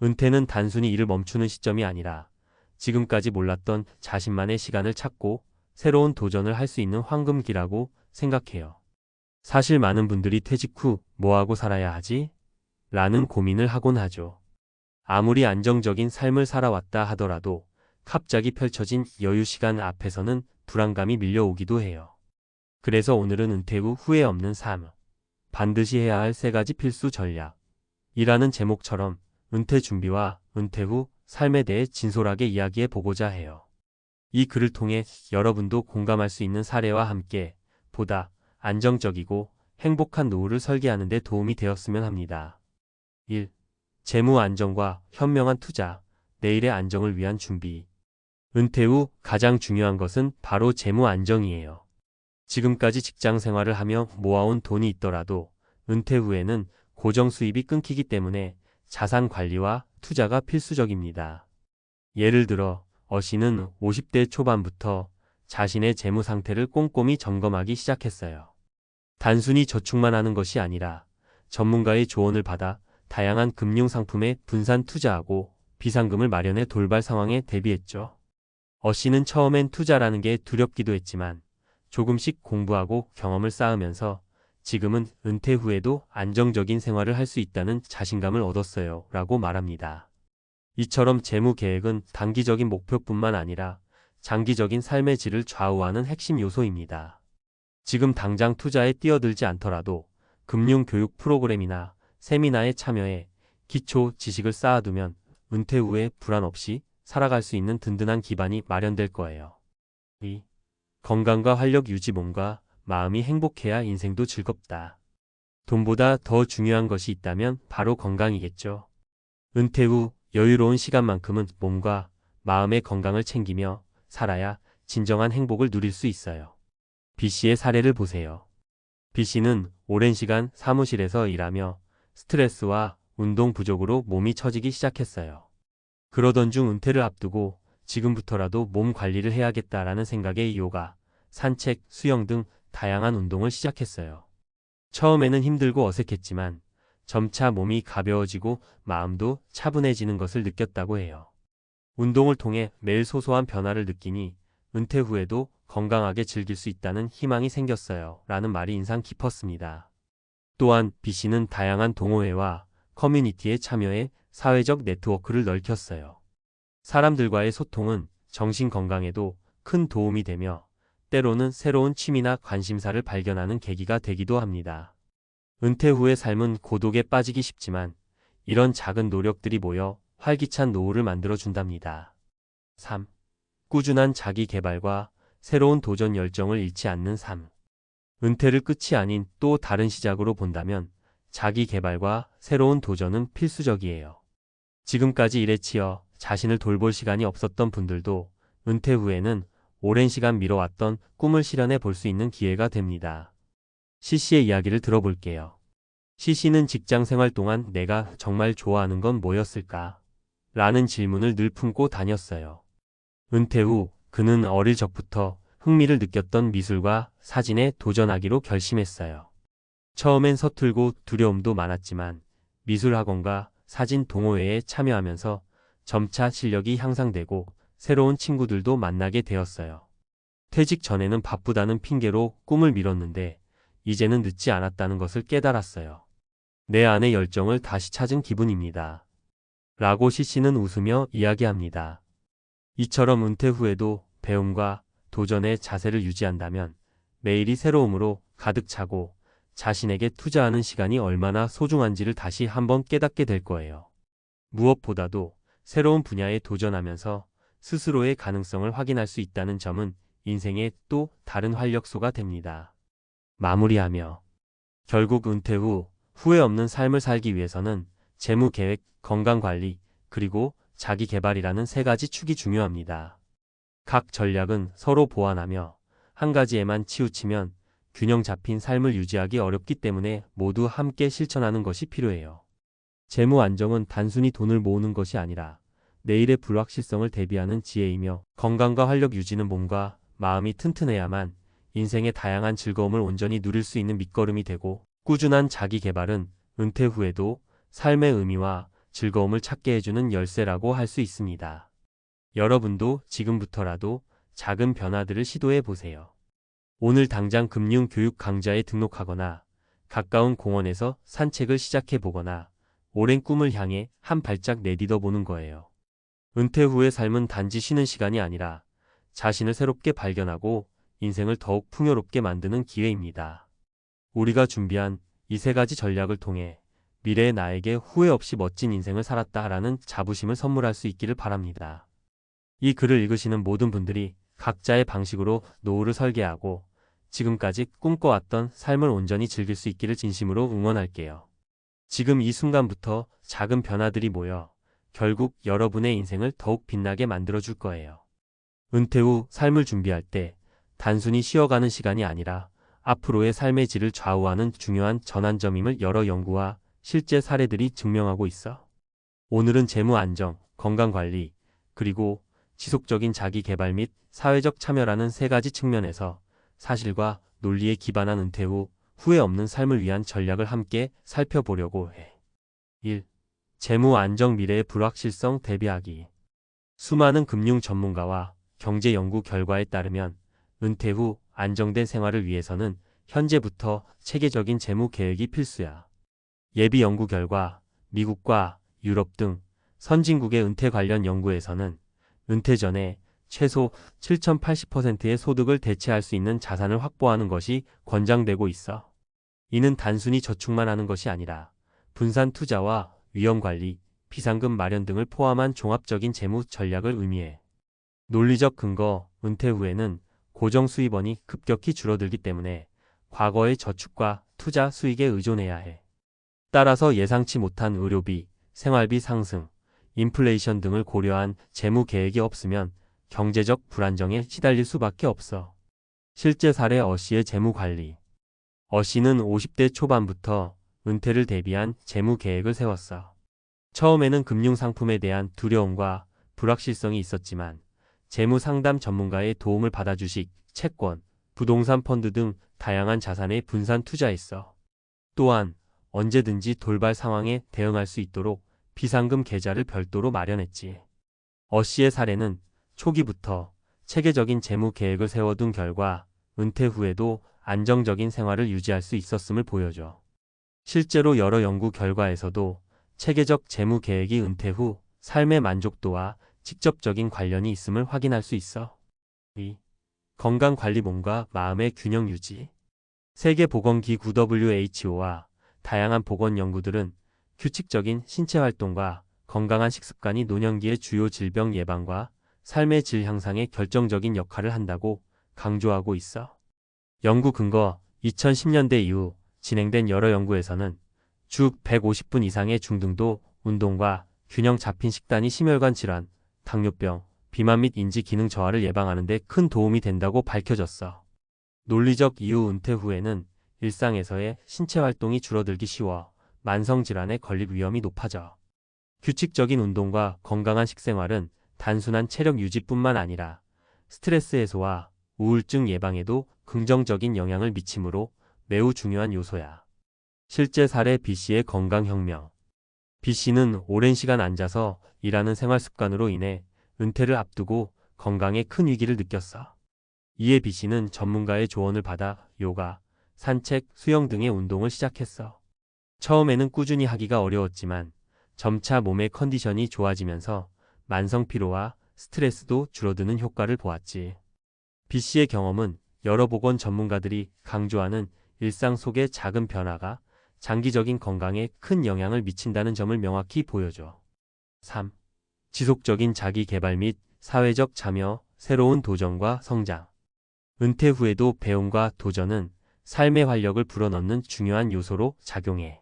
은퇴는 단순히 일을 멈추는 시점이 아니라 지금까지 몰랐던 자신만의 시간을 찾고 새로운 도전을 할 수 있는 황금기라고 생각해요. 사실 많은 분들이 퇴직 후 뭐하고 살아야 하지? 라는 고민을 하곤 하죠. 아무리 안정적인 삶을 살아왔다 하더라도 갑자기 펼쳐진 여유 시간 앞에서는 불안감이 밀려오기도 해요. 그래서 오늘은 은퇴 후 후회 없는 삶, 반드시 해야 할 3가지 필수 전략 이라는 제목처럼 은퇴 준비와 은퇴 후 삶에 대해 진솔하게 이야기해 보고자 해요. 이 글을 통해 여러분도 공감할 수 있는 사례와 함께 보다 안정적이고 행복한 노후를 설계하는 데 도움이 되었으면 합니다. 1. 재무 안정과 현명한 투자, 내일의 안정을 위한 준비. 은퇴 후 가장 중요한 것은 바로 재무 안정이에요. 지금까지 직장 생활을 하며 모아온 돈이 있더라도 은퇴 후에는 고정 수입이 끊기기 때문에 자산 관리와 투자가 필수적입니다. 예를 들어 어씨는 50대 초반부터 자신의 재무 상태를 꼼꼼히 점검하기 시작했어요. 단순히 저축만 하는 것이 아니라 전문가의 조언을 받아 다양한 금융 상품에 분산 투자하고 비상금을 마련해 돌발 상황에 대비했죠. 어씨는 처음엔 투자라는 게 두렵기도 했지만 조금씩 공부하고 경험을 쌓으면서 지금은 은퇴 후에도 안정적인 생활을 할 수 있다는 자신감을 얻었어요. 라고 말합니다. 이처럼 재무 계획은 단기적인 목표뿐만 아니라 장기적인 삶의 질을 좌우하는 핵심 요소입니다. 지금 당장 투자에 뛰어들지 않더라도 금융교육 프로그램이나 세미나에 참여해 기초 지식을 쌓아두면 은퇴 후에 불안 없이 살아갈 수 있는 든든한 기반이 마련될 거예요. 2. 건강과 활력 유지. 몸과 마음이 행복해야 인생도 즐겁다. 돈보다 더 중요한 것이 있다면 바로 건강이겠죠. 은퇴 후 여유로운 시간만큼은 몸과 마음의 건강을 챙기며 살아야 진정한 행복을 누릴 수 있어요. B씨의 사례를 보세요. B씨는 오랜 시간 사무실에서 일하며 스트레스와 운동 부족으로 몸이 처지기 시작했어요. 그러던 중 은퇴를 앞두고 지금부터라도 몸 관리를 해야겠다라는 생각에 요가, 산책, 수영 등 다양한 운동을 시작했어요. 처음에는 힘들고 어색했지만 점차 몸이 가벼워지고 마음도 차분해지는 것을 느꼈다고 해요. 운동을 통해 매일 소소한 변화를 느끼니 은퇴 후에도 건강하게 즐길 수 있다는 희망이 생겼어요. 라는 말이 인상 깊었습니다. 또한 B씨는 다양한 동호회와 커뮤니티에 참여해 사회적 네트워크를 넓혔어요. 사람들과의 소통은 정신 건강에도 큰 도움이 되며 때로는 새로운 취미나 관심사를 발견하는 계기가 되기도 합니다. 은퇴 후의 삶은 고독에 빠지기 쉽지만 이런 작은 노력들이 모여 활기찬 노후를 만들어준답니다. 3. 꾸준한 자기 개발과 새로운 도전 열정을 잃지 않는 삶. 은퇴를 끝이 아닌 또 다른 시작으로 본다면 자기 개발과 새로운 도전은 필수적이에요. 지금까지 일에 치여 자신을 돌볼 시간이 없었던 분들도 은퇴 후에는 오랜 시간 미뤄왔던 꿈을 실현해 볼 수 있는 기회가 됩니다. C씨의 이야기를 들어볼게요. C씨는 직장 생활 동안 내가 정말 좋아하는 건 뭐였을까? 라는 질문을 늘 품고 다녔어요. 은퇴 후 그는 어릴 적부터 흥미를 느꼈던 미술과 사진에 도전하기로 결심했어요. 처음엔 서툴고 두려움도 많았지만 미술학원과 사진 동호회에 참여하면서 점차 실력이 향상되고 새로운 친구들도 만나게 되었어요. 퇴직 전에는 바쁘다는 핑계로 꿈을 미뤘는데 이제는 늦지 않았다는 것을 깨달았어요. 내 안의 열정을 다시 찾은 기분입니다. 라고 C씨는 웃으며 이야기합니다. 이처럼 은퇴 후에도 배움과 도전의 자세를 유지한다면 매일이 새로움으로 가득 차고 자신에게 투자하는 시간이 얼마나 소중한지를 다시 한번 깨닫게 될 거예요. 무엇보다도 새로운 분야에 도전하면서 스스로의 가능성을 확인할 수 있다는 점은 인생의 또 다른 활력소가 됩니다. 마무리하며 결국 은퇴 후 후회 없는 삶을 살기 위해서는 재무 계획, 건강 관리, 그리고 자기 개발이라는 3가지 축이 중요합니다. 각 전략은 서로 보완하며 한 가지에만 치우치면 균형 잡힌 삶을 유지하기 어렵기 때문에 모두 함께 실천하는 것이 필요해요. 재무 안정은 단순히 돈을 모으는 것이 아니라 내일의 불확실성을 대비하는 지혜이며 건강과 활력 유지는 몸과 마음이 튼튼해야만 인생의 다양한 즐거움을 온전히 누릴 수 있는 밑거름이 되고 꾸준한 자기 개발은 은퇴 후에도 삶의 의미와 즐거움을 찾게 해주는 열쇠라고 할 수 있습니다. 여러분도 지금부터라도 작은 변화들을 시도해 보세요. 오늘 당장 금융교육 강좌에 등록하거나 가까운 공원에서 산책을 시작해 보거나 오랜 꿈을 향해 한 발짝 내딛어 보는 거예요. 은퇴 후의 삶은 단지 쉬는 시간이 아니라 자신을 새롭게 발견하고 인생을 더욱 풍요롭게 만드는 기회입니다. 우리가 준비한 이 세 가지 전략을 통해 미래의 나에게 후회 없이 멋진 인생을 살았다라는 자부심을 선물할 수 있기를 바랍니다. 이 글을 읽으시는 모든 분들이 각자의 방식으로 노후를 설계하고 지금까지 꿈꿔왔던 삶을 온전히 즐길 수 있기를 진심으로 응원할게요. 지금 이 순간부터 작은 변화들이 모여 결국 여러분의 인생을 더욱 빛나게 만들어줄 거예요. 은퇴 후 삶을 준비할 때 단순히 쉬어가는 시간이 아니라 앞으로의 삶의 질을 좌우하는 중요한 전환점임을 여러 연구와 실제 사례들이 증명하고 있어. 오늘은 재무 안정, 건강 관리, 그리고 지속적인 자기 개발 및 사회적 참여라는 세 가지 측면에서 사실과 논리에 기반한 은퇴 후 후회 없는 삶을 위한 전략을 함께 살펴보려고 해. 1. 재무 안정 미래의 불확실성 대비하기. 수많은 금융 전문가와 경제 연구 결과에 따르면 은퇴 후 안정된 생활을 위해서는 현재부터 체계적인 재무 계획이 필수야. 예비 연구 결과 미국과 유럽 등 선진국의 은퇴 관련 연구에서는 은퇴 전에 최소 7,080%의 소득을 대체할 수 있는 자산을 확보하는 것이 권장되고 있어. 이는 단순히 저축만 하는 것이 아니라 분산 투자와 위험 관리, 비상금 마련 등을 포함한 종합적인 재무 전략을 의미해. 논리적 근거, 은퇴 후에는 고정 수입원이 급격히 줄어들기 때문에 과거의 저축과 투자 수익에 의존해야 해. 따라서 예상치 못한 의료비, 생활비 상승, 인플레이션 등을 고려한 재무 계획이 없으면 경제적 불안정에 시달릴 수밖에 없어. 실제 사례 어씨의 재무 관리. 어씨는 50대 초반부터 은퇴를 대비한 재무 계획을 세웠어. 처음에는 금융 상품에 대한 두려움과 불확실성이 있었지만 재무 상담 전문가의 도움을 받아 주식, 채권, 부동산 펀드 등 다양한 자산에 분산 투자했어. 또한 언제든지 돌발 상황에 대응할 수 있도록 비상금 계좌를 별도로 마련했지. 어씨의 사례는 초기부터 체계적인 재무 계획을 세워둔 결과 은퇴 후에도 안정적인 생활을 유지할 수 있었음을 보여줘. 실제로 여러 연구 결과에서도 체계적 재무 계획이 은퇴 후 삶의 만족도와 직접적인 관련이 있음을 확인할 수 있어. 2. 건강관리 몸과 마음의 균형 유지. 세계보건기구 WHO와 다양한 보건 연구들은 규칙적인 신체 활동과 건강한 식습관이 노년기의 주요 질병 예방과 삶의 질 향상에 결정적인 역할을 한다고 강조하고 있어. 연구 근거 2010년대 이후 진행된 여러 연구에서는 주 150분 이상의 중등도 운동과 균형 잡힌 식단이 심혈관 질환, 당뇨병, 비만 및 인지 기능 저하를 예방하는 데 큰 도움이 된다고 밝혀졌어. 논리적 이유 은퇴 후에는 일상에서의 신체 활동이 줄어들기 쉬워 만성질환에 걸릴 위험이 높아져. 규칙적인 운동과 건강한 식생활은 단순한 체력 유지뿐만 아니라 스트레스 해소와 우울증 예방에도 긍정적인 영향을 미치므로 매우 중요한 요소야. 실제 사례 B씨의 건강혁명. B씨는 오랜 시간 앉아서 일하는 생활 습관으로 인해 은퇴를 앞두고 건강에 큰 위기를 느꼈어. 이에 B씨는 전문가의 조언을 받아 요가, 산책, 수영 등의 운동을 시작했어. 처음에는 꾸준히 하기가 어려웠지만 점차 몸의 컨디션이 좋아지면서 만성 피로와 스트레스도 줄어드는 효과를 보았지. B씨의 경험은 여러 보건 전문가들이 강조하는 일상 속의 작은 변화가 장기적인 건강에 큰 영향을 미친다는 점을 명확히 보여줘. 3. 지속적인 자기 개발 및 사회적 참여, 새로운 도전과 성장. 은퇴 후에도 배움과 도전은 삶의 활력을 불어넣는 중요한 요소로 작용해.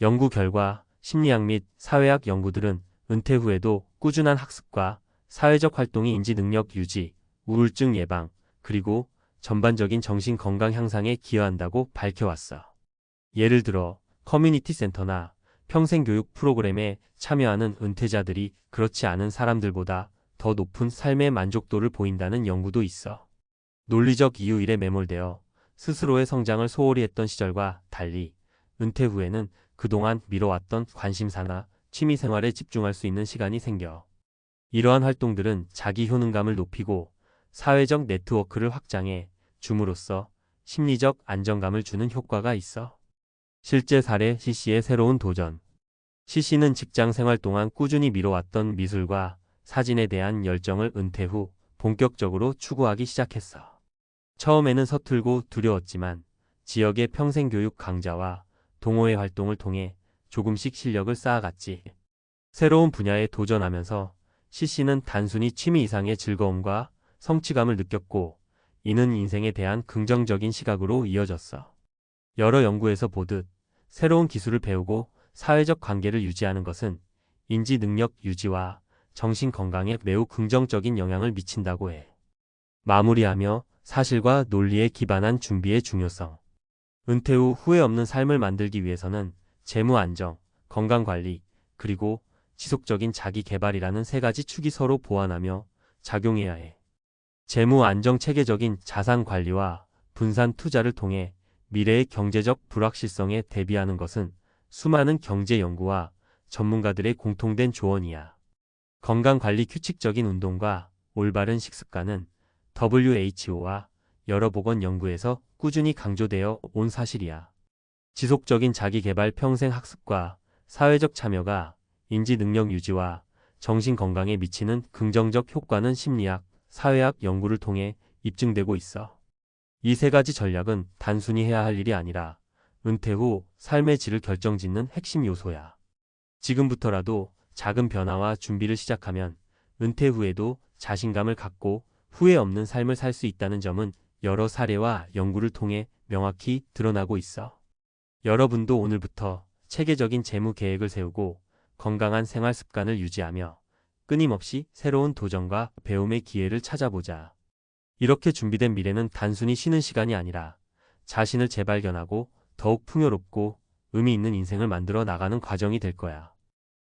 연구 결과, 심리학 및 사회학 연구들은 은퇴 후에도 꾸준한 학습과 사회적 활동이 인지 능력 유지, 우울증 예방, 그리고 전반적인 정신 건강 향상에 기여한다고 밝혀왔어. 예를 들어 커뮤니티 센터나 평생교육 프로그램에 참여하는 은퇴자들이 그렇지 않은 사람들보다 더 높은 삶의 만족도를 보인다는 연구도 있어. 논리적 이유 일에 매몰되어 스스로의 성장을 소홀히 했던 시절과 달리 은퇴 후에는 그동안 미뤄왔던 관심사나 취미 생활에 집중할 수 있는 시간이 생겨. 이러한 활동들은 자기 효능감을 높이고 사회적 네트워크를 확장해 줌으로써 심리적 안정감을 주는 효과가 있어. 실제 사례 CC의 새로운 도전. CC는 직장 생활 동안 꾸준히 미뤄왔던 미술과 사진에 대한 열정을 은퇴 후 본격적으로 추구하기 시작했어. 처음에는 서툴고 두려웠지만 지역의 평생교육 강좌와 동호회 활동을 통해 조금씩 실력을 쌓아갔지. 새로운 분야에 도전하면서 CC는 단순히 취미 이상의 즐거움과 성취감을 느꼈고, 이는 인생에 대한 긍정적인 시각으로 이어졌어. 여러 연구에서 보듯 새로운 기술을 배우고 사회적 관계를 유지하는 것은 인지 능력 유지와 정신 건강에 매우 긍정적인 영향을 미친다고 해. 마무리하며 사실과 논리에 기반한 준비의 중요성. 은퇴 후 후회 없는 삶을 만들기 위해서는 재무 안정, 건강 관리, 그리고 지속적인 자기 개발이라는 세 가지 축이 서로 보완하며 작용해야 해. 재무 안정, 체계적인 자산 관리와 분산 투자를 통해 미래의 경제적 불확실성에 대비하는 것은 수많은 경제 연구와 전문가들의 공통된 조언이야. 건강관리, 규칙적인 운동과 올바른 식습관은 WHO와 여러 보건 연구에서 꾸준히 강조되어 온 사실이야. 지속적인 자기개발, 평생 학습과 사회적 참여가 인지 능력 유지와 정신 건강에 미치는 긍정적 효과는 심리학, 사회학 연구를 통해 입증되고 있어. 이 세 가지 전략은 단순히 해야 할 일이 아니라 은퇴 후 삶의 질을 결정짓는 핵심 요소야. 지금부터라도 작은 변화와 준비를 시작하면 은퇴 후에도 자신감을 갖고 후회 없는 삶을 살 수 있다는 점은 여러 사례와 연구를 통해 명확히 드러나고 있어. 여러분도 오늘부터 체계적인 재무 계획을 세우고 건강한 생활 습관을 유지하며 끊임없이 새로운 도전과 배움의 기회를 찾아보자. 이렇게 준비된 미래는 단순히 쉬는 시간이 아니라 자신을 재발견하고 더욱 풍요롭고 의미 있는 인생을 만들어 나가는 과정이 될 거야.